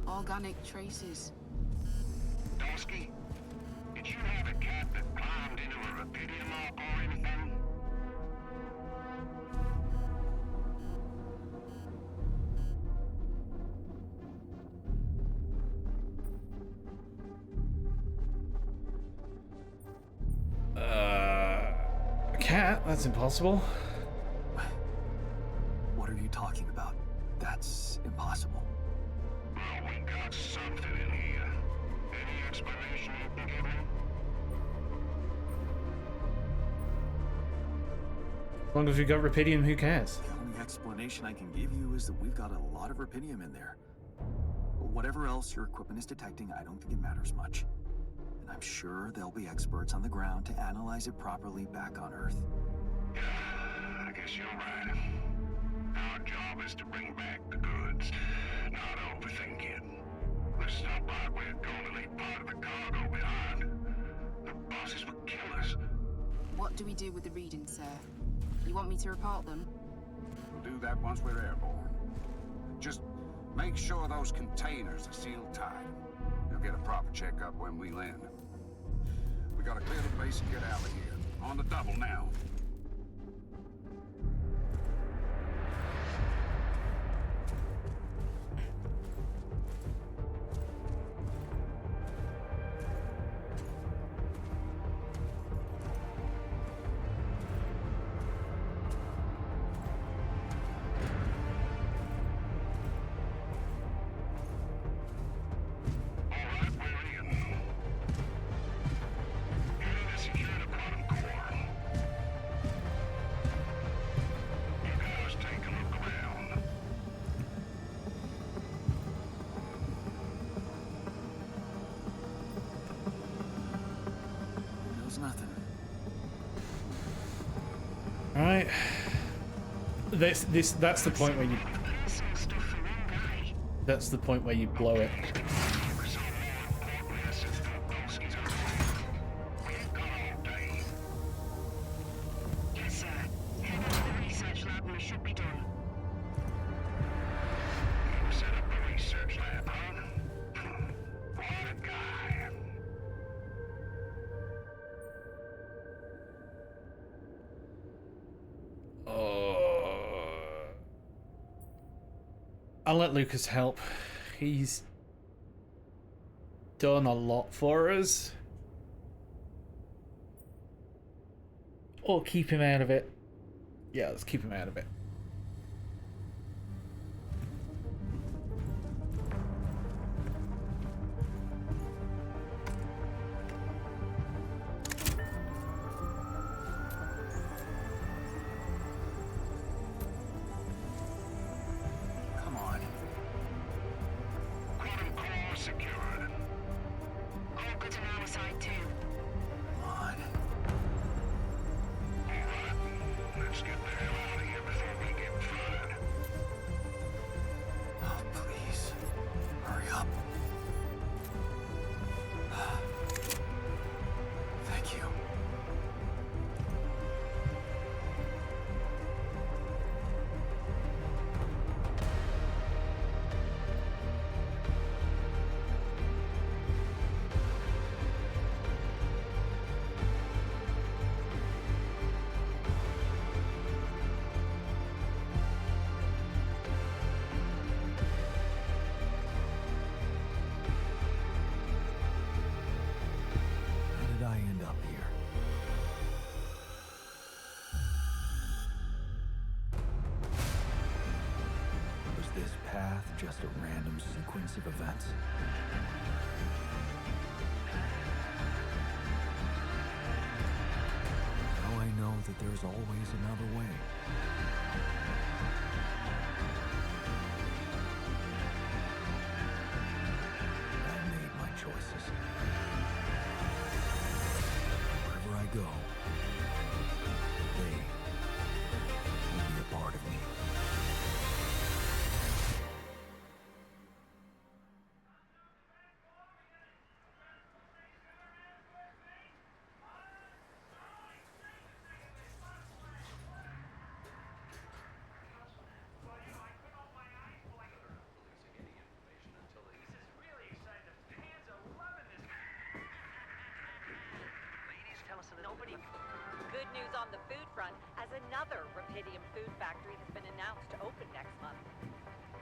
I: Organic traces.
H: Dosky, did you have a cat that climbed into a Repedium arc or anything?
A: A cat? That's impossible.
C: What are you talking about? That's impossible.
H: Well, we got something in here. Any explanation you can give me?
A: As long as we got Repedium, who cares?
C: The only explanation I can give you is that we've got a lot of Repedium in there. But whatever else your equipment is detecting, I don't think it matters much. And I'm sure there'll be experts on the ground to analyze it properly back on Earth.
H: Yeah, I guess you're right. Our job is to bring back the goods, not overthink it. It's not like we're going to leave part of the cargo behind. The bosses would kill us.
I: What do we do with the readings, sir? You want me to report them?
H: We'll do that once we're airborne. Just make sure those containers are sealed tight. You'll get a proper checkup when we land. We gotta clear the base and get out of here. On the double now.
A: Alright. That's the point where you... That's the point where you blow it.
J: Yes, sir. Head to the research lab and we should be done.
K: You set up the research lab, huh? What a guy.
A: I'll let Lucas help. He's done a lot for us. Or keep him out of it. Yeah, let's keep him out of it.
K: Come on. Quantum core secured.
J: All good on our side too.
K: Come on. Alright, let's get the hell out of here before we get flooded.
B: Oh, please. Hurry up. Thank you. How did I end up here? Was this path just a random sequence of events? Now I know that there's always another way. I made my choices. Wherever I go, they will be a part of me.
L: Nobody. Good news on the food front, as another Rapidium food factory has been announced to open next month.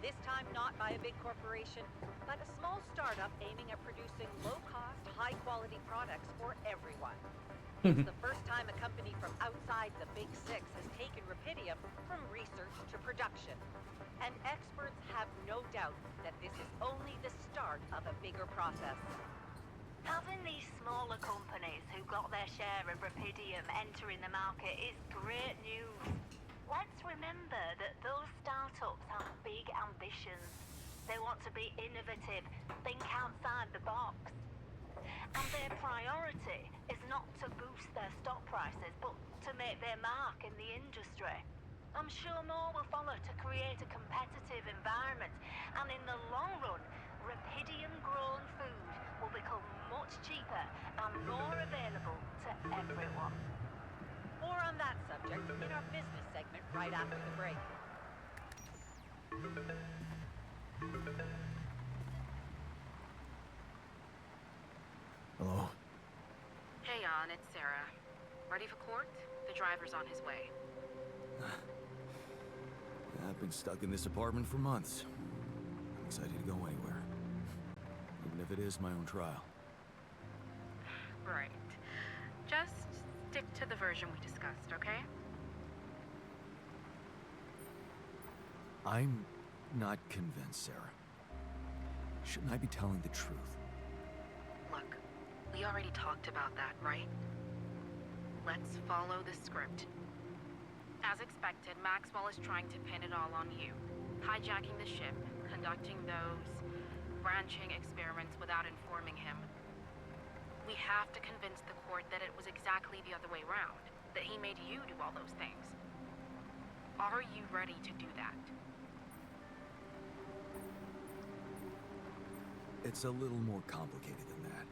L: This time not by a big corporation, but a small startup aiming at producing low-cost, high-quality products for everyone. It's the first time a company from outside the Big Six has taken Rapidium from research to production. And experts have no doubt that this is only the start of a bigger process.
M: Having these smaller companies who got their share of Rapidium entering the market is great news. Let's remember that those startups have big ambitions. They want to be innovative, think outside the box. And their priority is not to boost their stock prices, but to make their mark in the industry. I'm sure more will follow to create a competitive environment, and in the long run, Rapidium-grown food will become much cheaper and more available to everyone.
L: More on that subject in our business segment right after the break.
C: Hello?
I: Hey, Jan, it's Sarah. Ready for court? The driver's on his way.
C: I've been stuck in this apartment for months. I'm excited to go anywhere. Even if it is my own trial.
I: Right. Just stick to the version we discussed, okay?
C: I'm not convinced, Sarah. Shouldn't I be telling the truth?
I: Look, we already talked about that, right? Let's follow the script. As expected, Maxwell is trying to pin it all on you. Hijacking the ship, conducting those branching experiments without informing him. We have to convince the court that it was exactly the other way around. that he made you do all those things. Are you ready to do that?
C: It's a little more complicated than that.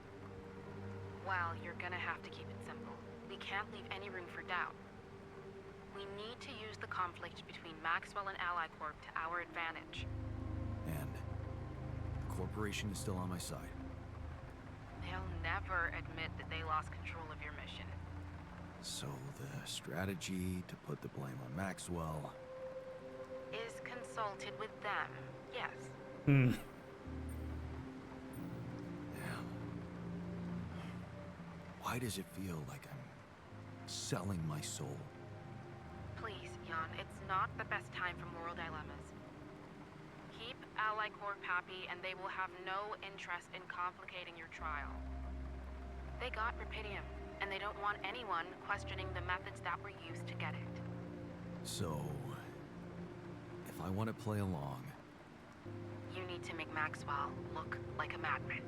I: Well, you're gonna have to keep it simple. We can't leave any room for doubt. We need to use the conflict between Maxwell and Ally Corp to our advantage.
C: And the corporation is still on my side.
I: They'll never admit that they lost control of your mission.
C: So the strategy to put the blame on Maxwell
I: Is consulted with them, yes.
A: Hmm.
C: Why does it feel like I'm selling my soul?
I: Please, Jan, it's not the best time for moral dilemmas. Keep Ally Corp happy and they will have no interest in complicating your trial. They got Rapidium, and they don't want anyone questioning the methods that were used to get it.
C: So, if I want to play along...
I: You need to make Maxwell look like a madman.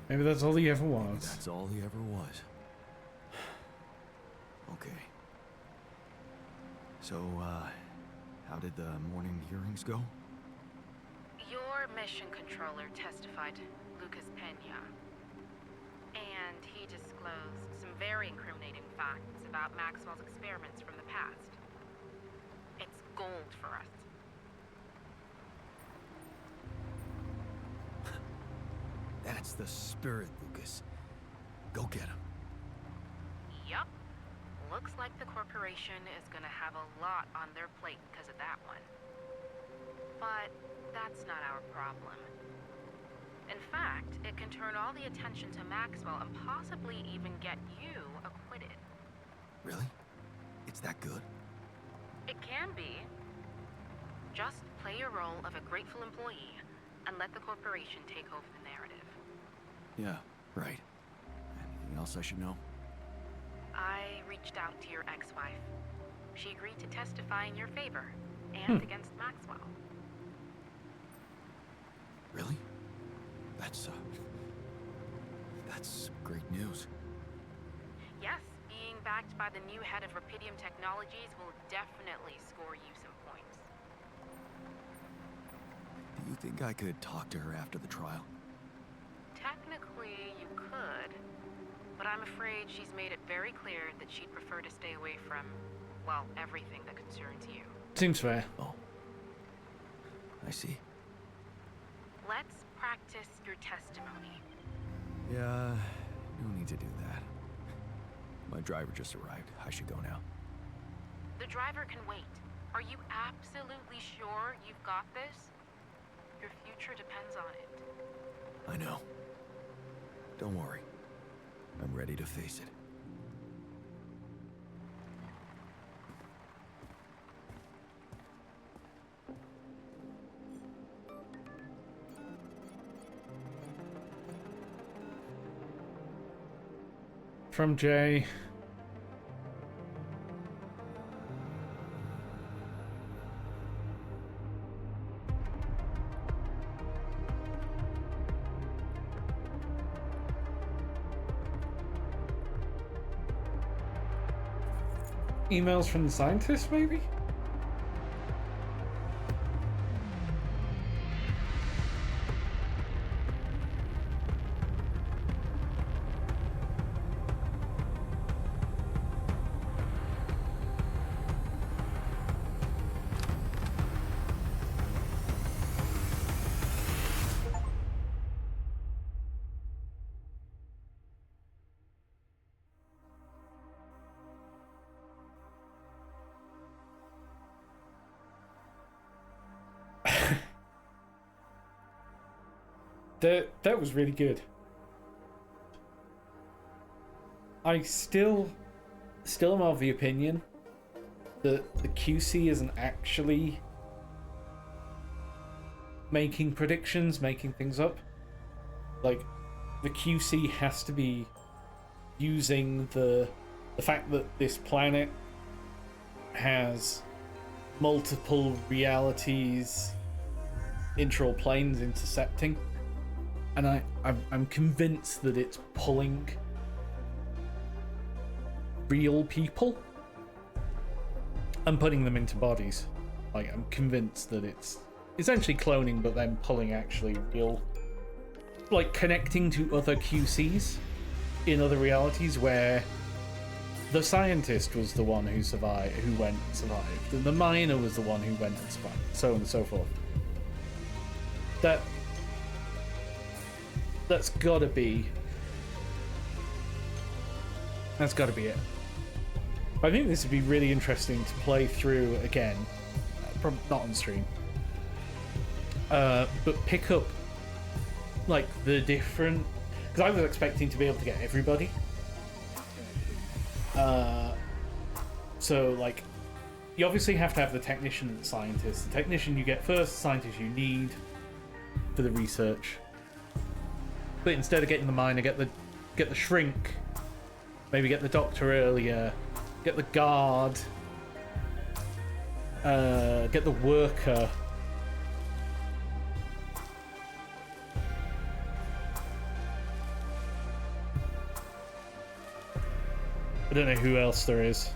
A: Maybe that's all he ever was.
C: Maybe that's all he ever was. Okay. So, how did the morning hearings go?
I: Your mission controller testified, Lucas Pena. And he disclosed some very incriminating facts about Maxwell's experiments from the past. It's gold for us.
C: That's the spirit, Lucas. Go get him.
I: Yup. Looks like the corporation is gonna have a lot on their plate because of that one. But that's not our problem. In fact, it can turn all the attention to Maxwell and possibly even get you acquitted.
C: Really? It's that good?
I: It can be. Just play your role of a grateful employee and let the corporation take over the narrative.
C: Yeah, right. Anything else I should know?
I: I reached out to your ex-wife. She agreed to testify in your favor and against Maxwell.
C: Really? That's great news.
I: Yes, being backed by the new head of Rapidium Technologies will definitely score you some points.
C: Do you think I could talk to her after the trial?
I: Technically, you could, but I'm afraid she's made it very clear that she'd prefer to stay away from, well, everything that concerns you.
A: Seems fair.
C: Oh. I see.
I: Let's practice your testimony.
C: Yeah, no need to do that. My driver just arrived. I should go now.
I: The driver can wait. Are you absolutely sure you've got this? Your future depends on it.
C: I know. Don't worry. I'm ready to face it.
A: From Jay. Emails from the scientists, maybe? That was really good. I still am of the opinion that the QC isn't actually making predictions, making things up. Like, the QC has to be using the fact that this planet has multiple realities, intral planes intercepting. And I'm convinced that it's pulling real people and putting them into bodies. Like, I'm convinced that it's essentially cloning, but then pulling actually real, like connecting to other QCs in other realities where the scientist was the one who survived, who went and survived, and the miner was the one who went and survived, so on and so forth. That's gotta be it. I think this would be really interesting to play through again, probably not on stream, but pick up like the different, because I was expecting to be able to get everybody. So like, you obviously have to have the technician and the scientist. The technician you get first, the scientist you need for the research. But instead of getting the miner, get the shrink. Maybe get the doctor earlier. Get the guard. Get the worker. I don't know who else there is.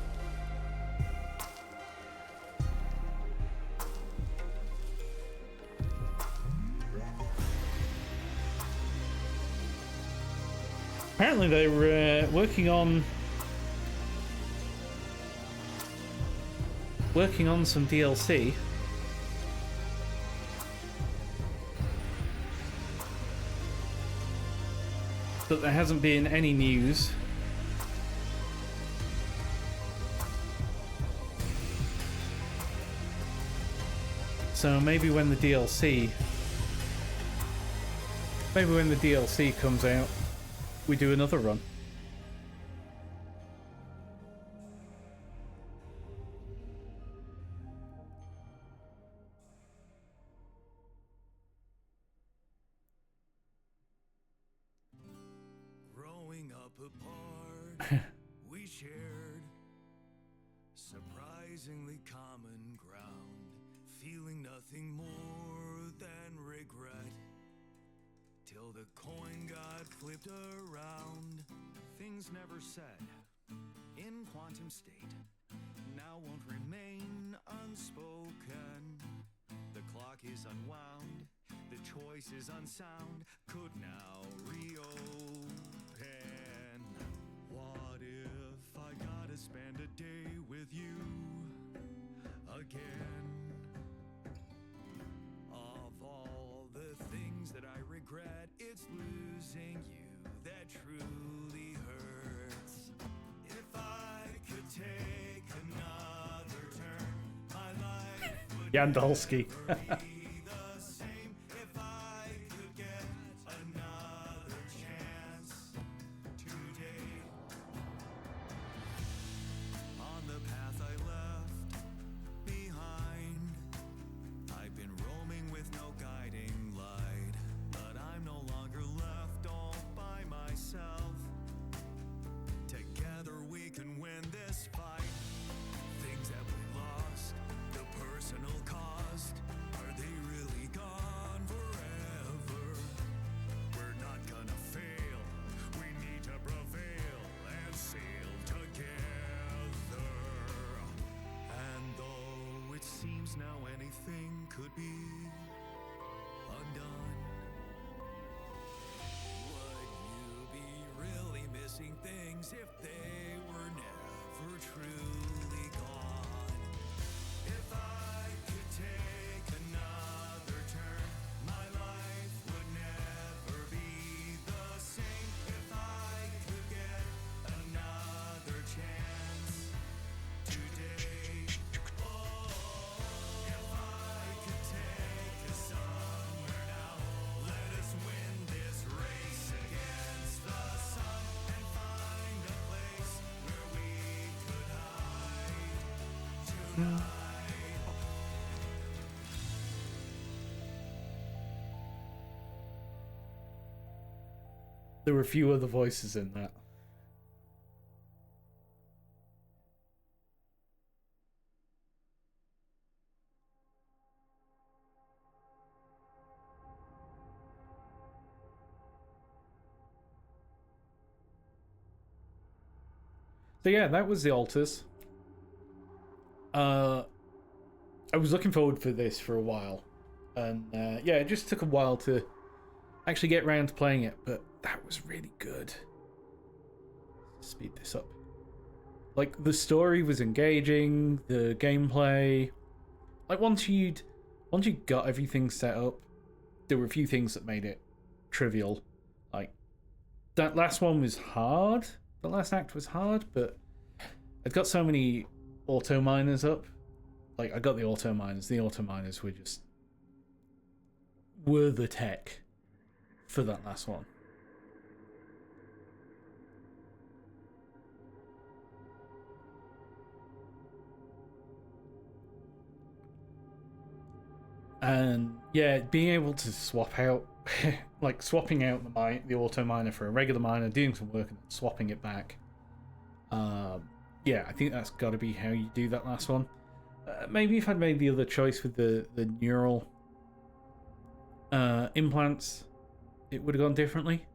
A: Apparently they're working on some DLC. But there hasn't been any news. So maybe when the DLC comes out, we do another run.
B: Growing up apart, we shared surprisingly common ground, feeling nothing more than regret. Till the coin got flipped around. Things never said in quantum state now won't remain unspoken. The clock is unwound, the choice is unsound, could now reopen. What if I gotta spend a day with you again? Of all the things that I regret, it's losing you that truly hurts. If I could take another turn, my life would
A: Yandolski.
B: never be the same. If I could get another chance today. On the path I left behind, I've been roaming with no guiding light, but I'm no longer left all by myself. Together we can win this fight. Things that we lost, the personal cost, are they really gone forever? We're not gonna fail, we need to prevail and sail together. And though it seems now anything could be undone, would you be really missing things if they were never truly gone? If I could take another turn, my life would never be the same. If I could get another chance today. Oh, if I could take us somewhere now, let us win this race against the sun and find a place where we could hide tonight.
A: There were a few other voices in that. So yeah, that was the altars. I was looking forward for this for a while, and yeah, it just took a while to actually get around to playing it, but that was really good. Speed this up. Like, the story was engaging, the gameplay. Like, once you got everything set up, there were a few things that made it trivial. Like, that last one was hard. The last act was hard, but I'd got so many auto miners up. Like, I got the auto miners. The auto miners were the tech for that last one. And yeah, being able to swap out, like swapping out the auto miner for a regular miner, doing some work and swapping it back. Yeah, I think that's got to be how you do that last one. Maybe if I'd made the other choice with the neural implants, it would have gone differently.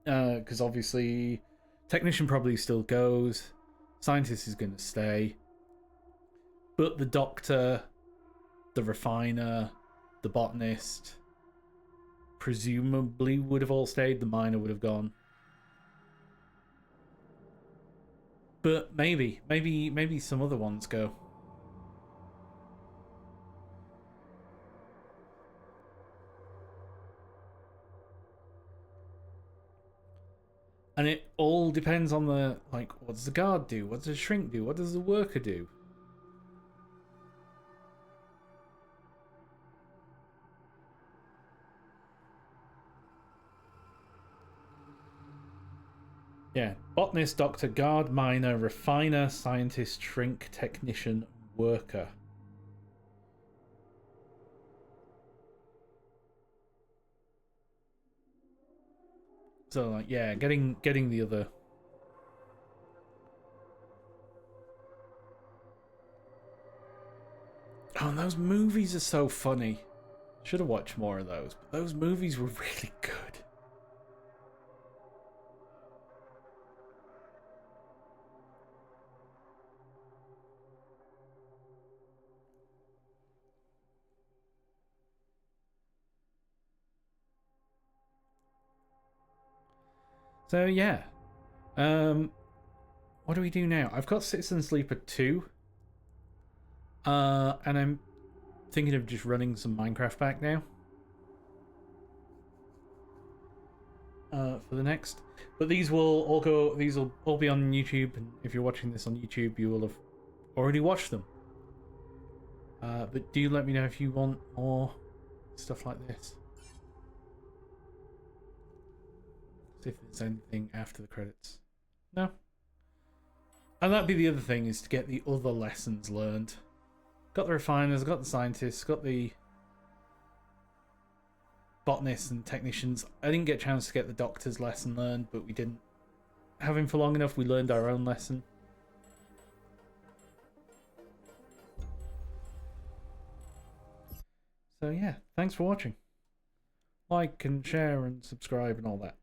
A: Because obviously, technician probably still goes, scientist is going to stay, but the doctor, the refiner, the botanist, presumably would have all stayed. The miner would have gone. But maybe some other ones go. And it all depends on the, like, what does the guard do? What does the shrink do? What does the worker do? Yeah, botanist, doctor, guard, miner, refiner, scientist, shrink, technician, worker. So, like, yeah, getting the other. Oh, and those movies are so funny. Should have watched more of those, but those movies were really good. So yeah, what do we do now? I've got Citizen Sleeper 2, and I'm thinking of just running some Minecraft back now. For the next, but these will all be on YouTube, and if you're watching this on YouTube, you will have already watched them. But do let me know if you want more stuff like this. See if there's anything after the credits. No. And that'd be the other thing, is to get the other lessons learned. Got the refiners, got the scientists, got the botanists and technicians. I didn't get a chance to get the doctor's lesson learned, but we didn't have him for long enough. We learned our own lesson. So yeah, thanks for watching. Like and share and subscribe and all that.